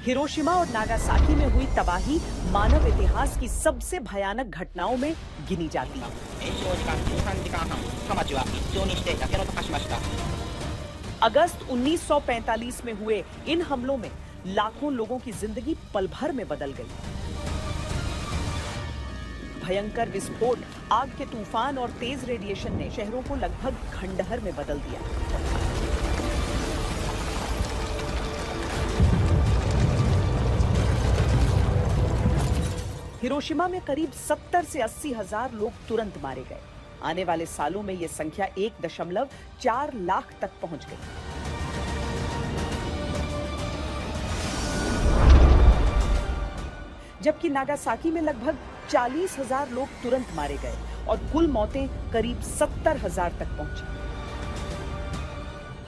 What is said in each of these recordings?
Hiroshima और Nagasaki में हुई तबाही मानव इतिहास की सबसे भयानक घटनाओं में गिनी जाती है। अगस्त 1945 में हुए इन हमलों में लाखों लोगों की जिंदगी पल भर में बदल गई। भयंकर विस्फोट, आग के तूफान और तेज रेडिएशन ने शहरों को लगभग खंडहर में बदल दिया। हिरोशिमा में करीब 70 से 80 हजार लोग तुरंत मारे गए। आने वाले सालों में यह संख्या 1.4 लाख तक पहुंच गई। जबकि नागासाकी में लगभग 40,000 लोग तुरंत मारे गए और कुल मौतें करीब 70,000 तक पहुंची।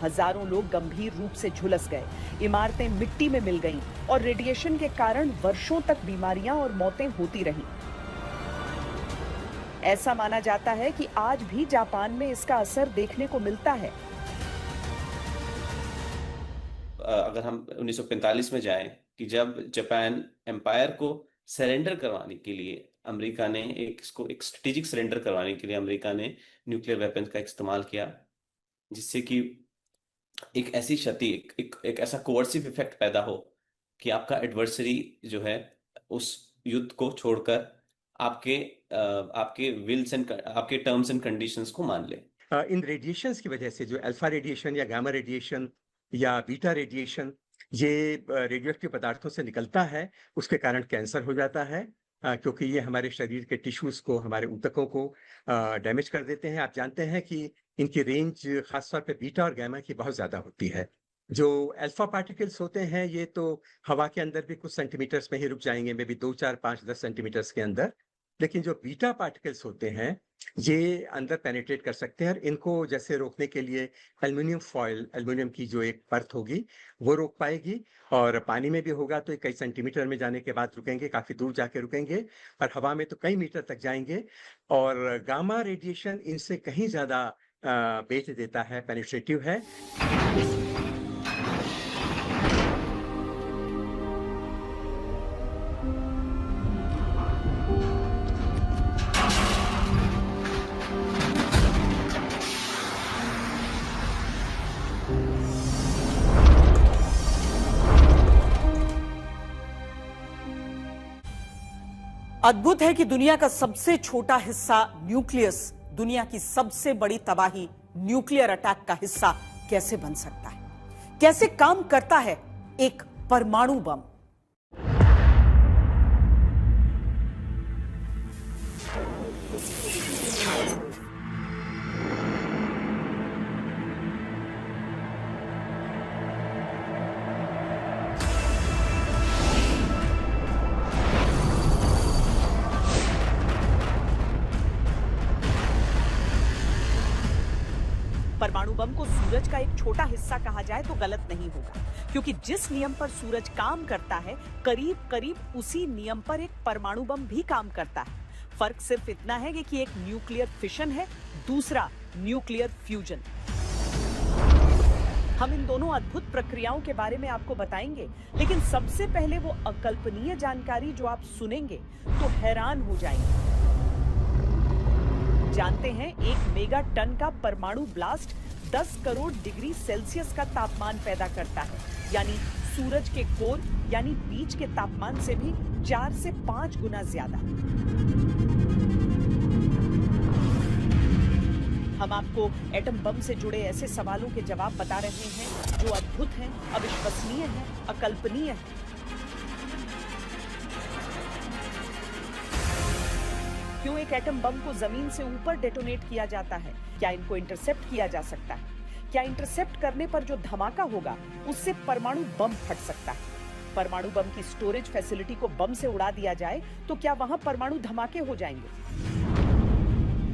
हजारों लोग गंभीर रूप से झुलस गए, इमारतें मिट्टी में मिल गईं और रेडिएशन के कारण वर्षों तक बीमारियां और मौतें होती रहीं। ऐसा माना जाता है कि आज भी जापान में इसका असर देखने को मिलता है। अगर हम 1945 में जाएं कि जब जापान एम्पायर को सरेंडर करवाने के लिए अमेरिका ने एक स्ट्रेटेजिक सरेंडर करवाने के लिए अमेरिका ने न्यूक्लियर वेपन्स का इस्तेमाल किया, जिससे कि एक ऐसी क्षति, एक ऐसा कोवर्सिव इफेक्ट पैदा हो कि आपका एडवर्सरी जो है उस युद्ध को छोड़कर आपके विल्स एंड आपके टर्म्स एंड कंडीशंस को मान ले। इन रेडिएशंस की वजह से जो अल्फा रेडिएशन या गामा रेडिएशन या बीटा रेडिएशन ये रेडियोएक्टिव पदार्थों से निकलता है, उसके कारण कैंसर हो जाता है, क्योंकि ये हमारे शरीर के टिश्यूज को, हमारे ऊतकों को डैमेज कर देते हैं। आप जानते हैं कि इनकी रेंज खासतौर पे बीटा और गामा की बहुत ज्यादा होती है। जो अल्फा पार्टिकल्स होते हैं ये तो हवा के अंदर भी कुछ सेंटीमीटर्स में ही रुक जाएंगे, मे बी 2, 4, 5, 10 सेंटीमीटर्स के अंदर। लेकिन जो बीटा पार्टिकल्स होते हैं ये अंदर पेनिट्रेट कर सकते हैं और इनको जैसे रोकने के लिए एल्युमिनियम फॉयल, एल्युमिनियम की जो एक परत होगी वो रोक पाएगी, और पानी में भी होगा तो कई सेंटीमीटर में जाने के बाद रुकेंगे, काफी दूर जाके रुकेंगे, और हवा में तो कई मीटर तक जाएंगे। और गामा रेडिएशन इनसे कहीं ज्यादा बेच देता है, पेनिट्रेटिव है। अद्भुत है कि दुनिया का सबसे छोटा हिस्सा न्यूक्लियस दुनिया की सबसे बड़ी तबाही न्यूक्लियर अटैक का हिस्सा कैसे बन सकता है, कैसे काम करता है एक परमाणु बम। परमाणु बम को सूरज का एक छोटा हिस्सा कहा जाए तो गलत नहीं होगा, क्योंकि जिस नियम पर सूरज काम करता है करीब करीब उसी नियम पर एक परमाणु बम भी काम करता है। फर्क सिर्फ इतना है कि एक न्यूक्लियर फिशन है, दूसरा न्यूक्लियर फ्यूजन। हम इन दोनों अद्भुत प्रक्रियाओं के बारे में आपको बताएंगे, लेकिन सबसे पहले वो अकल्पनीय जानकारी जो आप सुनेंगे तो हैरान हो जाएंगे। जानते हैं, 1 मेगा टन का परमाणु ब्लास्ट 10 करोड़ डिग्री सेल्सियस का तापमान पैदा करता है, यानी सूरज के कोर यानी बीच के तापमान से भी 4 से 5 गुना ज्यादा। हम आपको एटम बम से जुड़े ऐसे सवालों के जवाब बता रहे हैं जो अद्भुत हैं, अविश्वसनीय हैं, अकल्पनीय हैं। क्यों एक एटम बम को जमीन से ऊपर डेटोनेट किया जाता है? क्या इनको इंटरसेप्ट किया जा सकता है? क्या इंटरसेप्ट करने पर जो धमाका होगा उससे परमाणु बम फट सकता है? परमाणु बम की स्टोरेज फैसिलिटी को बम से उड़ा दिया जाए तो क्या वहां परमाणु धमाके हो जाएंगे?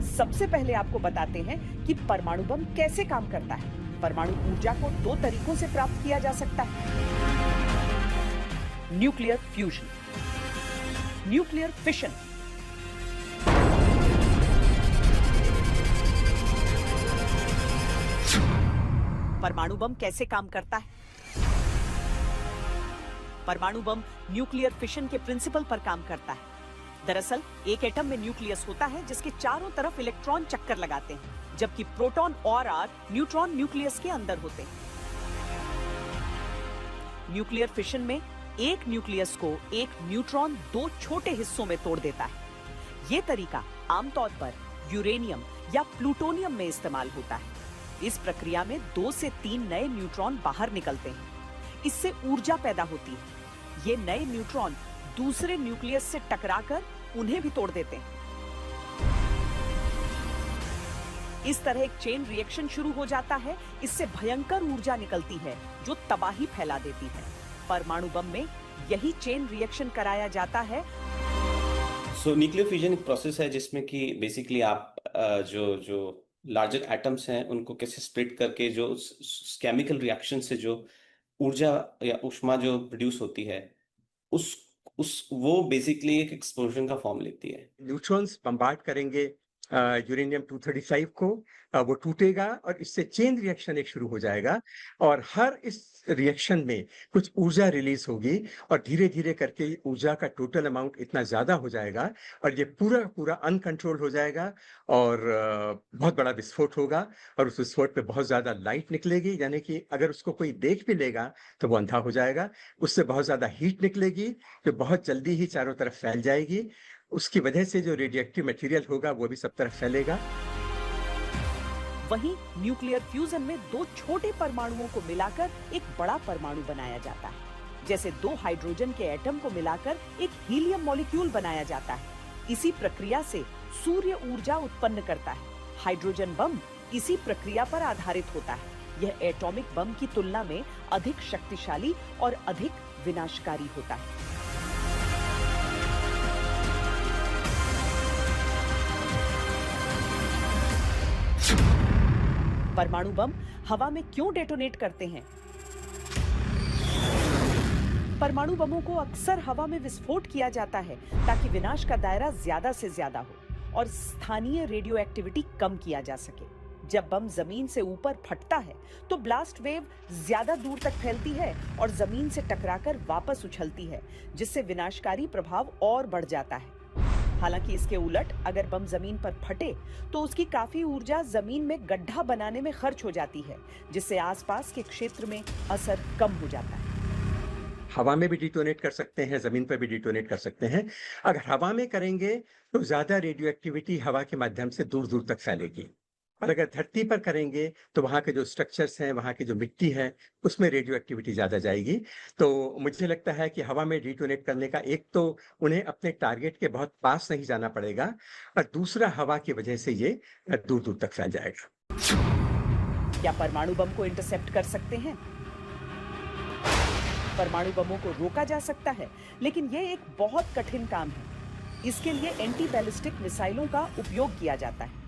सबसे पहले आपको बताते हैं कि परमाणु बम कैसे काम करता है। परमाणु ऊर्जा को 2 तरीकों से प्राप्त किया जा सकता है। Nuclear fusion, nuclear fission. परमाणु बम कैसे काम करता है? परमाणु बम न्यूक्लियर फिशन के प्रिंसिपल पर काम करता है। दरअसल एक एटम में न्यूक्लियस होता है जिसके चारों तरफ इलेक्ट्रॉन चक्कर लगाते हैं, जबकि प्रोटॉन और न्यूट्रॉन न्यूक्लियस के अंदर होते हैं। न्यूक्लियर फिशन में एक न्यूक्लियस को एक न्यूट्रॉन दो छोटे हिस्सों में तोड़ देता है। ये तरीका आमतौर पर यूरेनियम या प्लूटोनियम में इस्तेमाल होता है। इस प्रक्रिया में 2 से 3 नए न्यूट्रॉन बाहर निकलते हैं। इससे ऊर्जा पैदा होती है। ये नए न्यूट्रॉन दूसरे न्यूक्लियस से टकराकर उन्हें भी तोड़ देते हैं। इस तरह एक चेन रिएक्शन शुरू हो जाता है। इससे भयंकर ऊर्जा निकलती है जो तबाही फैला देती है। परमाणु बम में यही चेन रिएक्शन कराया जाता है। न्यूक्लियर फ्यूजन एक प्रोसेस है जिसमें कि बेसिकली आप जो लार्जर एटम्स हैं उनको कैसे स्प्लिट करके जो केमिकल रिएक्शन से जो ऊर्जा या ऊष्मा जो प्रोड्यूस होती है उस वो बेसिकली एक एक्सप्लोजन का फॉर्म लेती है। न्यूट्रॉन्स बम्बार्ड करेंगे यूरेनियम 235 को, वो टूटेगा और इससे चेन रिएक्शन एक शुरू हो जाएगा और हर इस रिएक्शन में कुछ ऊर्जा रिलीज होगी और धीरे धीरे करके ऊर्जा का टोटल अमाउंट इतना ज्यादा हो जाएगा और ये पूरा अनकंट्रोल हो जाएगा और बहुत बड़ा विस्फोट होगा और उस विस्फोट पे बहुत ज्यादा लाइट निकलेगी, यानी कि अगर उसको कोई देख भी लेगा तो वो अंधा हो जाएगा। उससे बहुत ज्यादा हीट निकलेगी जो बहुत जल्दी ही चारों तरफ फैल जाएगी। उसकी वजह से जो रेडियोएक्टिव मटेरियल होगा वो भी सब तरफ फैलेगा। वहीं न्यूक्लियर फ्यूजन में 2 छोटे परमाणुओं को मिलाकर एक बड़ा परमाणु बनाया जाता है। जैसे 2 हाइड्रोजन के एटम को मिलाकर एक हीलियम मॉलिक्यूल बनाया जाता है। इसी प्रक्रिया से सूर्य ऊर्जा उत्पन्न करता है। हाइड्रोजन बम इसी प्रक्रिया पर आधारित होता है। यह एटॉमिक बम की तुलना में अधिक शक्तिशाली और अधिक विनाशकारी होता है। परमाणु बम हवा में क्यों डेटोनेट करते हैं? परमाणु बमों को अक्सर हवा में विस्फोट किया जाता है ताकि विनाश का दायरा ज्यादा से ज्यादा हो और स्थानीय रेडियो एक्टिविटी कम किया जा सके। जब बम जमीन से ऊपर फटता है तो ब्लास्ट वेव ज्यादा दूर तक फैलती है और जमीन से टकराकर वापस उछलती है, जिससे विनाशकारी प्रभाव और बढ़ जाता है। हालांकि इसके उलट अगर बम जमीन पर फटे तो उसकी काफी ऊर्जा जमीन में गड्ढा बनाने में खर्च हो जाती है, जिससे आसपास के क्षेत्र में असर कम हो जाता है। हवा में भी डिटोनेट कर सकते हैं, जमीन पर भी डिटोनेट कर सकते हैं। अगर हवा में करेंगे तो ज्यादा रेडियो एक्टिविटी हवा के माध्यम से दूर दूर तक फैलेगी और अगर धरती पर करेंगे तो वहाँ के जो स्ट्रक्चर्स हैं, वहाँ की जो मिट्टी है, उसमें रेडियो एक्टिविटी ज्यादा जाएगी। तो मुझे लगता है कि हवा में डिटोनेट करने का एक तो उन्हें अपने टारगेट के बहुत पास नहीं जाना पड़ेगा और दूसरा हवा की वजह से ये दूर दूर तक फैल जाएगा। क्या परमाणु बम को इंटरसेप्ट कर सकते हैं? परमाणु बमों को रोका जा सकता है, लेकिन यह एक बहुत कठिन काम है। इसके लिए एंटी बैलिस्टिक मिसाइलों का उपयोग किया जाता है।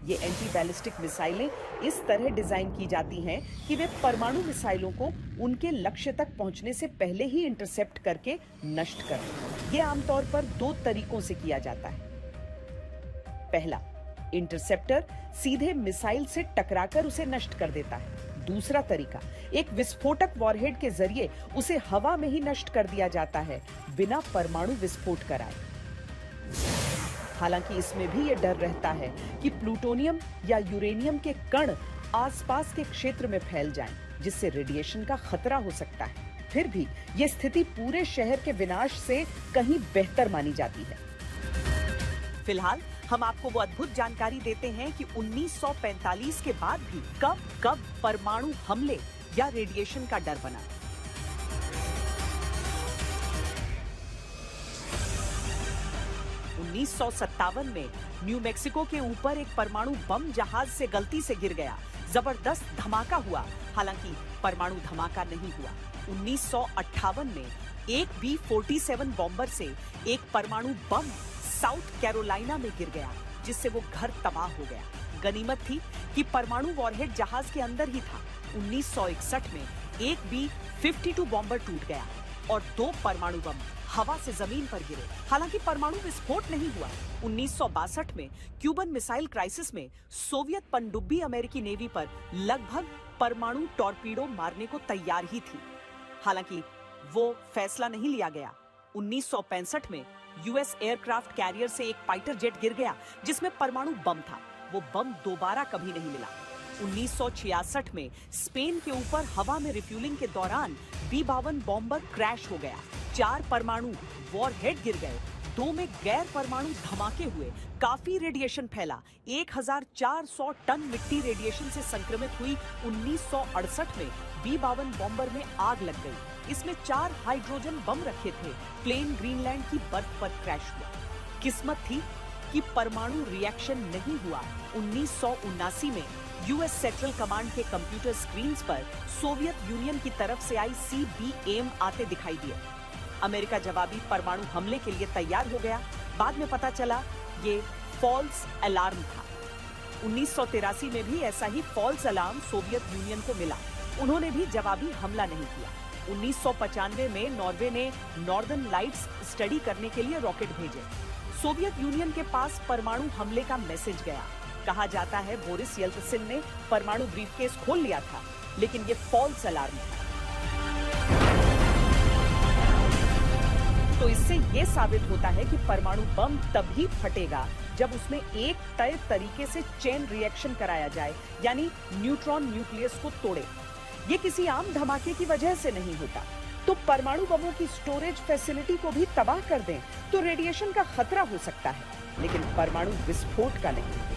ये एंटी बैलिस्टिक मिसाइलें इस तरह डिजाइन की जाती हैं कि वे परमाणु मिसाइलों को उनके लक्ष्य तक पहुंचने से पहले ही इंटरसेप्ट करके नष्ट कर दें। ये आमतौर पर 2 तरीकों से किया जाता है। पहला, इंटरसेप्टर सीधे मिसाइल से टकराकर उसे नष्ट कर देता है। दूसरा तरीका, एक विस्फोटक वॉरहेड के जरिए उसे हवा में ही नष्ट कर दिया जाता है, बिना परमाणु विस्फोट कराए। हालांकि इसमें भी ये डर रहता है कि प्लूटोनियम या यूरेनियम के कण आसपास के क्षेत्र में फैल जाएं, जिससे रेडिएशन का खतरा हो सकता है। फिर भी ये स्थिति पूरे शहर के विनाश से कहीं बेहतर मानी जाती है। फिलहाल हम आपको वो अद्भुत जानकारी देते हैं कि 1945 के बाद भी कब परमाणु हमले या रेडिएशन का डर बना। 1957 में न्यू मैक्सिको के ऊपर एक परमाणु बम जहाज से गलती से गिर गया। जबरदस्त धमाका हुआ, हालांकि परमाणु धमाका नहीं हुआ। 1958 में एक B-47 बॉम्बर से एक परमाणु बम साउथ कैरोलिना में गिर गया, जिससे वो घर तबाह हो गया। गनीमत थी कि परमाणु वॉरहेड जहाज के अंदर ही था। 1961 में एक B-52 बॉम्बर टूट गया और 2 परमाणु बम हवा से जमीन पर गिरे। हालांकि परमाणु विस्फोट नहीं हुआ। 1962 में क्यूबन मिसाइल क्राइसिस में सोवियत पनडुब्बी अमेरिकी नेवी पर लगभग परमाणु टॉर्पीडो मारने को तैयार ही थी। हालांकि वो फैसला नहीं लिया गया। 1965 में यूएस एयरक्राफ्ट कैरियर से एक फाइटर जेट गिर गया जिसमें परमाणु बम था। वो बम दोबारा कभी नहीं मिला। 1966 में स्पेन के ऊपर हवा में रिफ्यूलिंग के दौरान B-52 बॉम्बर क्रैश हो गया। 4 परमाणु वॉरहेड गिर गए, 2 में गैर परमाणु धमाके हुए, काफी रेडिएशन फैला। 1400 टन मिट्टी रेडिएशन से संक्रमित हुई। 1968 में B-52 बॉम्बर में आग लग गई। इसमें 4 हाइड्रोजन बम रखे थे। प्लेन ग्रीनलैंड की बर्फ पर क्रैश हुआ। किस्मत थी कि परमाणु रिएक्शन नहीं हुआ। 1979 में यूएस सेंट्रल कमांड के कंप्यूटर स्क्रीन्स पर सोवियत यूनियन की तरफ से आई CBAIM आते दिखाई दिए। अमेरिका जवाबी परमाणु हमले के लिए तैयार हो गया। बाद में पता चला ये फॉल्स अलार्म था। 1983 में भी ऐसा ही फॉल्स अलार्म सोवियत यूनियन को मिला। उन्होंने भी जवाबी हमला नहीं किया। 1995 में नॉर्वे ने नॉर्दर्न लाइट्स स्टडी करने के लिए रॉकेट भेजे। सोवियत यूनियन के पास परमाणु हमले का मैसेज गया। कहा जाता है बोरिस येल्त्सिन ने परमाणु ब्रीफकेस खोल लिया था, लेकिन ये फॉल्स अलार्म था। तो इससे ये साबित होता है कि परमाणु बम तभी फटेगा जब उसमें एक तय तरीके से चेन रिएक्शन कराया जाए, यानी न्यूट्रॉन न्यूक्लियस को तोड़े। ये किसी आम धमाके की वजह से नहीं होता। तो परमाणु बमों की स्टोरेज फैसिलिटी को भी तबाह कर दें तो रेडिएशन का खतरा हो सकता है, लेकिन परमाणु विस्फोट का नहीं।